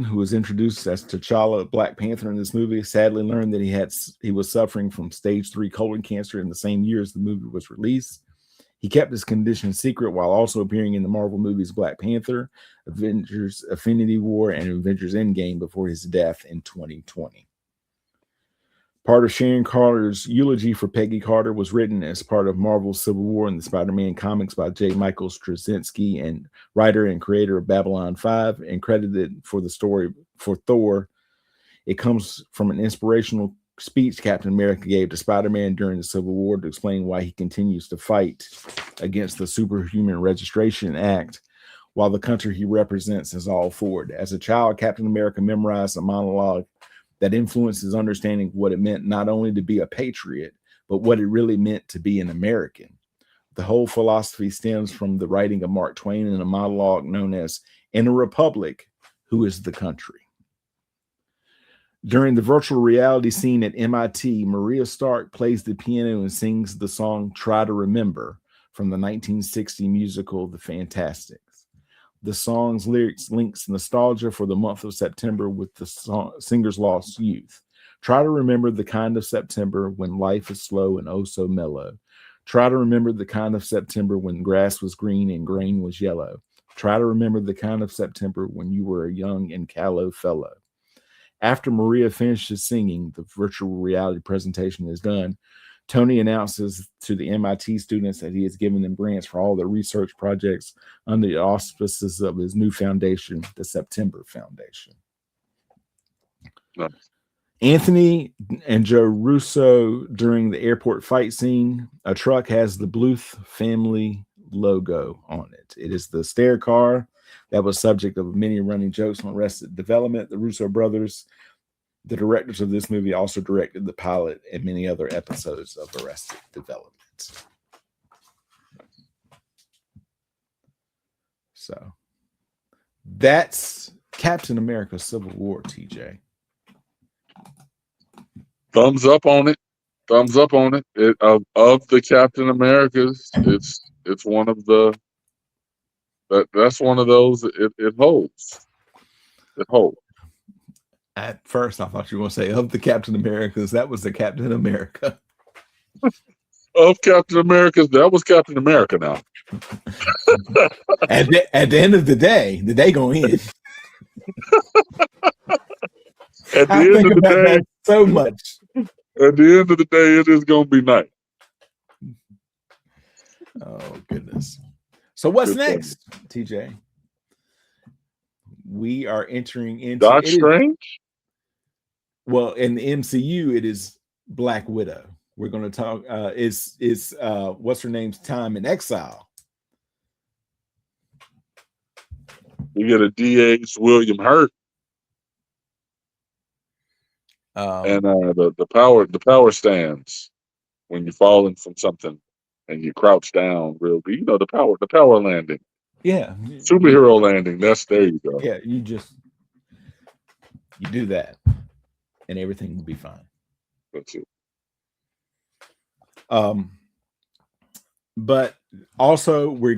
who was introduced as T'Challa, Black Panther in this movie, sadly learned that he was suffering from stage 3 colon cancer in the same year as the movie was released. He kept his condition secret while also appearing in the Marvel movies Black Panther, Avengers Infinity War, and Avengers Endgame before his death in 2020. Part of Sharon Carter's eulogy for Peggy Carter was written as part of Marvel's Civil War and the Spider-Man comics by J. Michael Straczynski, and writer and creator of Babylon 5, and credited for the story for Thor. It comes from an inspirational speech Captain America gave to Spider-Man during the Civil War to explain why he continues to fight against the Superhuman Registration Act while the country he represents is all for it. As a child, Captain America memorized a monologue that influenced his understanding of what it meant not only to be a patriot, but what it really meant to be an American. The whole philosophy stems from the writing of Mark Twain in a monologue known as "In a Republic, Who is the Country?" During the virtual reality scene at MIT, Maria Stark plays the piano and sings the song "Try to Remember" from the 1960 musical The Fantastics. The song's lyrics links nostalgia for the month of September with the singer's lost youth. Try to remember the kind of September when life is slow and oh so mellow. Try to remember the kind of September when grass was green and grain was yellow. Try to remember the kind of September when you were a young and callow fellow. After Maria finishes singing, the virtual reality presentation is done. Tony announces to the MIT students that he has given them grants for all their research projects under the auspices of his new foundation, the September Foundation. Nice. Anthony and Joe Russo during the airport fight scene. A truck has the Bluth family logo on it. It is the stair car that was subject of many running jokes on Arrested Development. The Russo brothers, the directors of this movie, also directed the pilot and many other episodes of Arrested Development. So that's Captain America: Civil War, TJ. Thumbs up on it. Thumbs up on it. Of the Captain Americas, it's one of the that's one of those it holds. It holds. At first, I thought you were going to say of the Captain Americas. That was the Captain America. Of Captain Americas, that was Captain America now. At the end of the day going in. At the end of the day, so much. At the end of the day, it is going to be nice. Oh, goodness. So what's next, TJ? We are entering into Doc Strange? Well, in the MCU, it is Black Widow. We're going to talk. Is what's her name's time in exile? You get a DA's William Hurt, and the power stands when you're falling from something and you crouch down real deep. You know, the power landing. Yeah, superhero landing. There you go. Yeah, you do that, and everything will be fine. That's it. But also we're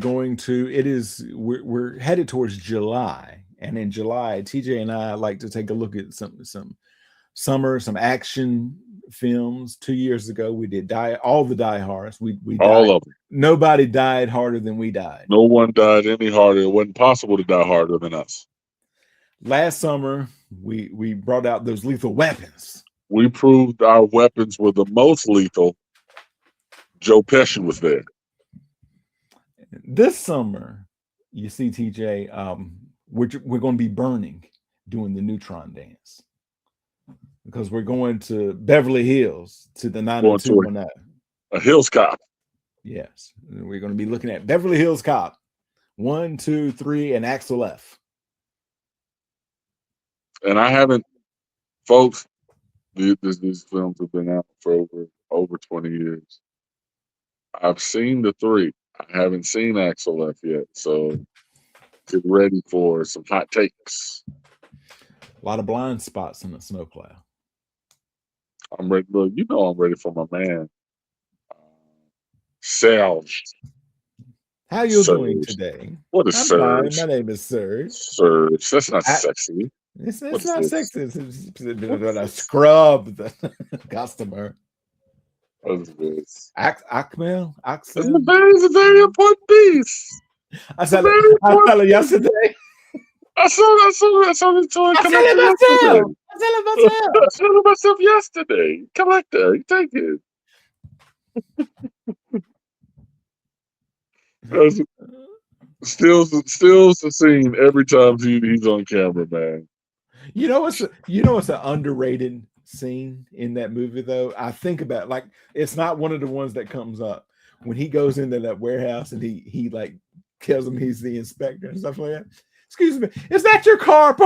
headed towards July, and in July, TJ and I like to take a look at some action films. 2 years ago, we did all the Die Hards. We all of them. Nobody died harder than we died. No one died any harder. It wasn't possible to die harder than us. Last summer, we brought out those lethal weapons. We proved our weapons were the most lethal. Joe Pesci was there. This summer, you see, TJ, we're going to be doing the Neutron dance, because we're going to Beverly Hills to the 90210. A Hills Cop. Yes, we're going to be looking at Beverly Hills Cop 1, 2, 3, and Axel F. And I haven't, folks. These films have been out for over 20 years. I've seen the 3. I haven't seen Axel F yet, so get ready for some hot takes. A lot of blind spots in the snowplow. I'm ready. Look, I'm ready for my man, Serge. How you doing today? What is Serge? My name is Serge. Serge. That's not sexy. It's not sexy. It's a scrub the customer. What is this? Axel. It's a very important piece. I said it yesterday. I saw it myself yesterday. Collector, take it. Stills the scene every time he's on camera, man. You know what's an underrated scene in that movie, though? I think about, like, it's not one of the ones that comes up when he goes into that warehouse and he like tells him he's the inspector and stuff like that. Excuse me, is that your car?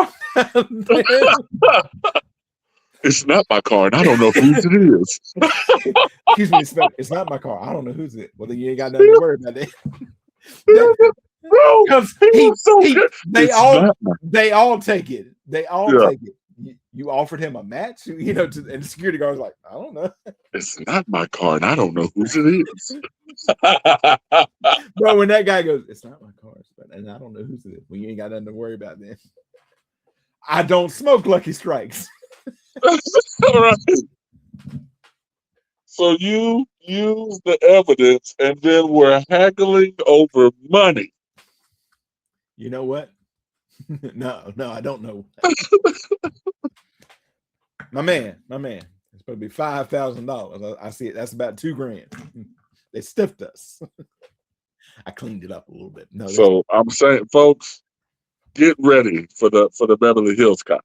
It's not my car, and I don't know whose it is. Excuse me, it's not my car. I don't know who's it. Well, then you ain't got nothing to worry about that. Bro, Because they all take it. They all take it. You offered him a match, and the security guard was like, I don't know. It's not my car, and I don't know whose it is. Bro, when that guy goes, it's not my car, and I don't know whose it is. Well, you ain't got nothing to worry about then. I don't smoke Lucky Strikes. All right. So you use the evidence, and then we're haggling over money. You know what? No, I don't know. My man. It's supposed to be $5,000. I see it. That's about $2,000. They stiffed us. I cleaned it up a little bit. No, so I'm saying, folks, get ready for the Beverly Hills Cop.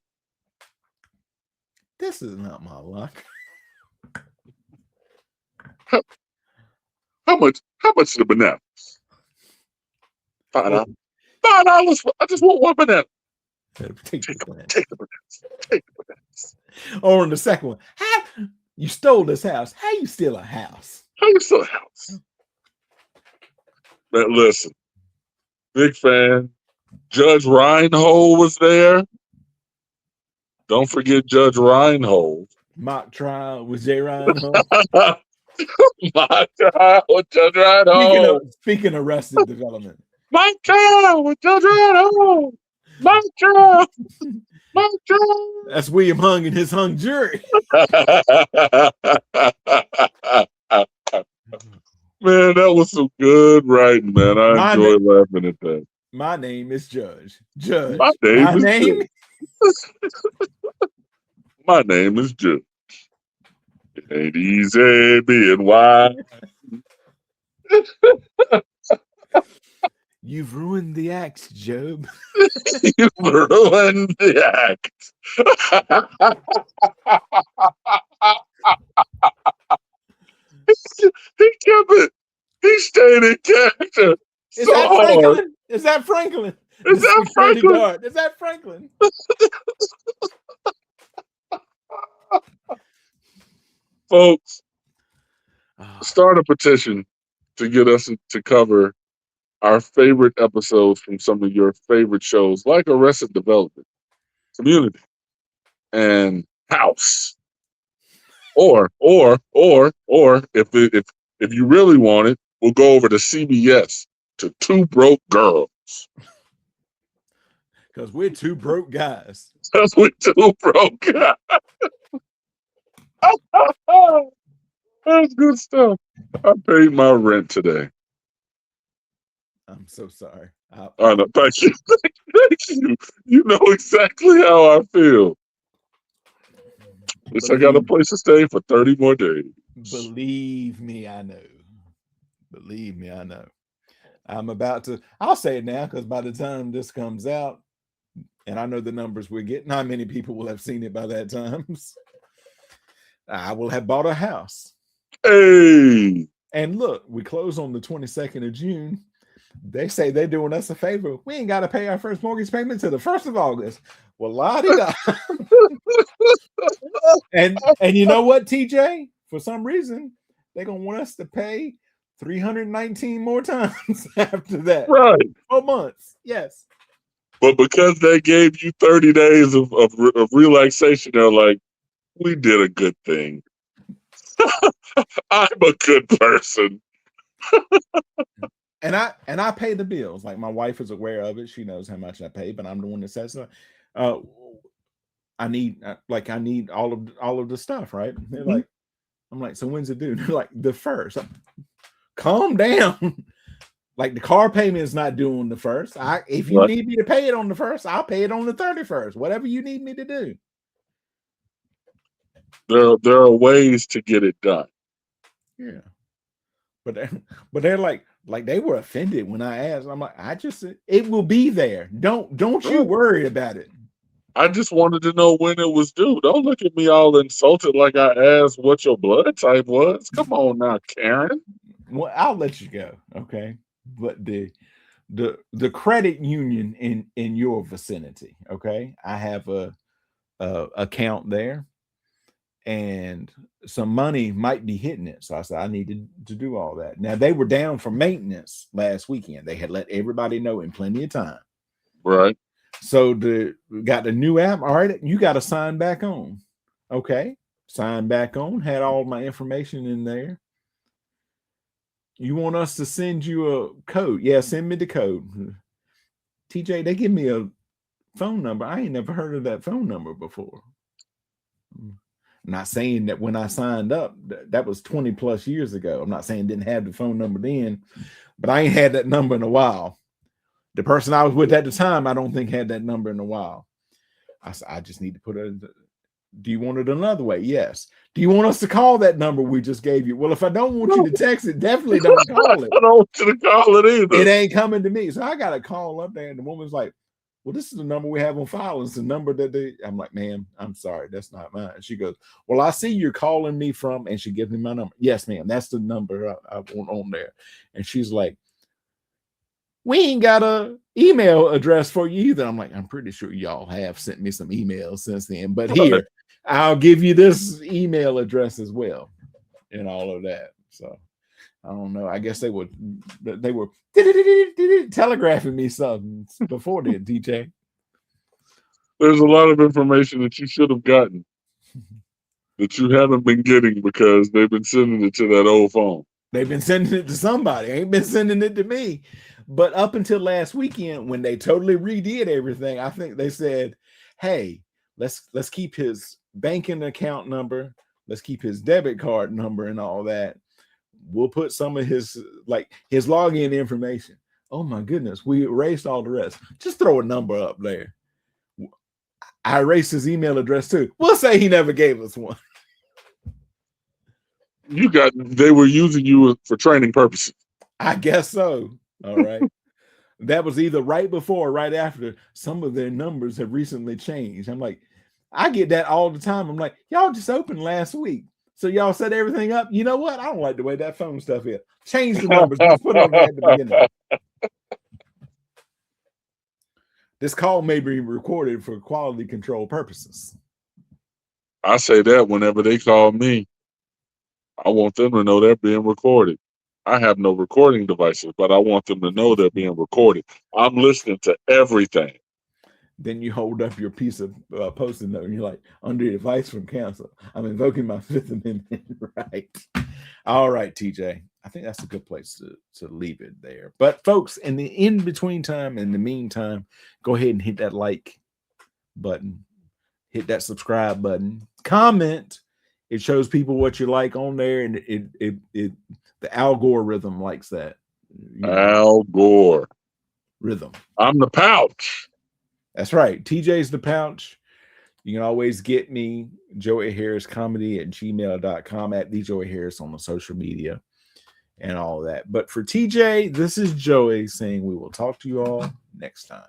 This is not my luck. How much the banana? $5. I just want one banana. Take the bananas. Or in the second one, how you stole this house? How you steal a house? How you steal a house? Man, listen, big fan. Judge Reinhold was there. Don't forget Judge Reinhold. Mock trial with Jay Reinhold. Mock trial with Judge Reinhold. Speaking of Arrested Development. Mock trial with Judge Reinhold. Mock trial. Mock trial. That's William Hung and his hung jury. Man, that was some good writing, man. I enjoy laughing at that. My name is Judge. Judge. My name My name is Judge. It ain't easy being wise. You've ruined the act, Job. You've ruined the act. He kept it. He stayed in character. Is that Franklin? Is that Franklin? Is that Franklin? Is that Franklin? Folks, start a petition to get us to cover our favorite episodes from some of your favorite shows, like Arrested Development, Community, and House. Or if you really want it, we'll go over to CBS to Two Broke Girls. Because we're two broke guys. Because we're two broke guys. That's good stuff. I paid my rent today. I'm so sorry. I know. Thank you. Thank you. You know exactly how I feel. At least I got a place to stay for 30 more days. Believe me, I know. Believe me, I know. I'm about to, I'll say it now because by the time this comes out, and I know the numbers we're getting, not many people will have seen it by that time. I will have bought a house. Hey. And look, we close on the 22nd of June. They say they're doing us a favor. We ain't got to pay our first mortgage payment till the 1st of August. Well, la-di-da. And you know what, TJ? For some reason, they're going to want us to pay 319 more times after that. Right. 4 months. Yes. But because they gave you 30 days of relaxation, they're like, we did a good thing. I'm a good person. And I pay the bills. Like my wife is aware of it. She knows how much I pay, but I'm the one that says so. I need all of the stuff, right? They're like, I'm like, so when's it due? They're like, the 1st. Calm down. Like the car payment is not due on the 1st. If you need me to pay it on the 1st, I'll pay it on the 31st. Whatever you need me to do. There are ways to get it done. Yeah. But they're like they were offended when I asked. I'm like, it will be there. Don't you worry about it. I just wanted to know when it was due. Don't look at me all insulted like I asked what your blood type was. Come on now, Karen. Well, I'll let you go, okay? But the credit union in your vicinity, okay? I have a account there. and some money might be hitting it. So I said, I needed to do all that. Now they were down for maintenance last weekend. They had let everybody know in plenty of time. Right. So got the new app. All right, you got to sign back on. Okay, sign back on. Had all my information in there. You want us to send you a code? Yeah, send me the code. TJ, they give me a phone number. I ain't never heard of that phone number before. I'm not saying that when I signed up, that was 20 plus years ago. I'm not saying didn't have the phone number then, but I ain't had that number in a while. The person I was with at the time, I don't think had that number in a while. I said, I just need to put it. Do you want it another way? Yes. Do you want us to call that number we just gave you? Well, if I don't want you to text it, definitely don't call it. I don't want you to call it either. It ain't coming to me. So I got to call up there, and the woman's like, well, this is the number we have on file. It's the number that I'm like, ma'am, I'm sorry, that's not mine. She goes, well, I see you're calling me from, and she gives me my number. Yes, ma'am, that's the number I want on there. And she's like, we ain't got a email address for you either. I'm like, I'm pretty sure y'all have sent me some emails since then, but here, I'll give you this email address as well, and all of that. So I don't know. I guess they were telegraphing me something before then, DJ. There's a lot of information that you should have gotten that you haven't been getting because they've been sending it to that old phone. They've been sending it to somebody. Ain't been sending it to me. But up until last weekend, when they totally redid everything, I think they said, hey, let's keep his banking account number. Let's keep his debit card number and all that. We'll put some of his login information. Oh my goodness, we erased all the rest. Just throw a number up there. I erased his email address too. We'll say he never gave us one. They were using you for training purposes. I guess so. All right. That was either right before or right after. Some of their numbers have recently changed. I'm like, I get that all the time. I'm like, y'all just opened last week. So y'all set everything up. You know what? I don't like the way that phone stuff is. Change the numbers. Just put them at the beginning. This call may be recorded for quality control purposes. I say that whenever they call me, I want them to know they're being recorded. I have no recording devices, but I want them to know they're being recorded. I'm listening to everything. Then you hold up your piece of Post-it note and you're like, under advice from counsel, I'm invoking my Fifth Amendment right. All right, TJ. I think that's a good place to leave it there. But folks, in the in-between time, in the meantime, go ahead and hit that like button. Hit that subscribe button. Comment. It shows people what you like on there, and the algorithm likes that. Al Gore. Rhythm. I'm the pouch. That's right. TJ's the pouch. You can always get me, Joey Harris Comedy at gmail.com, at the Joey Harris on the social media and all that. But for TJ, this is Joey saying we will talk to you all next time.